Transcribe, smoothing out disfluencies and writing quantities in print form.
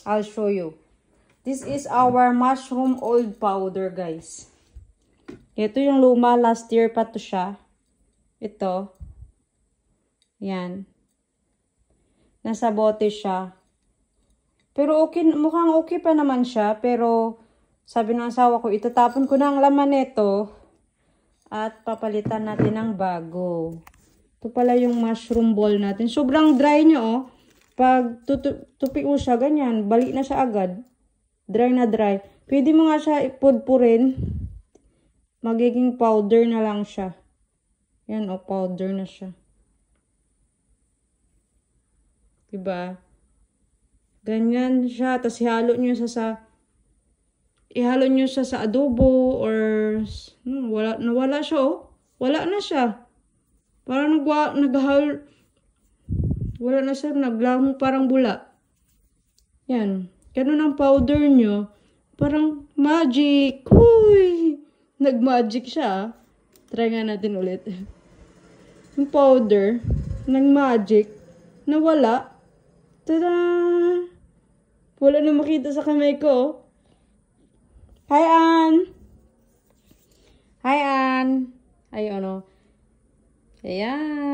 I'll show you. This is our mushroom oil powder, guys. Ito yung luma. Last year pa to siya. Ito. Yan. Nasa bote siya. Pero okay, mukhang okay pa naman siya. Pero sabi ng asawa ko, itatapon ko na ang laman nito. At papalitan natin ng bago. Ito pala yung mushroom ball natin. Sobrang dry niya, oh. Pag tupi mo siya, ganyan. Balik na siya agad. Dry na dry. Pwede mo nga siya ipudpurin. Magiging powder na lang siya. Yan, oh, powder na siya. Diba? Ganyan siya. Tapos ihalo nyo siya sa adobo or nawala siya, oh. Wala na siya. Parang wala na siya, naglango parang bula. Yan. Ganun ang powder nyo. Parang magic. Huy! Nag-magic siya. Try nga natin ulit. Yung powder, nag-magic, nawala. Tada! Wala na makita sa kamay ko. Hi, Ann! Hi, Ann! Ay, ano? Ayan.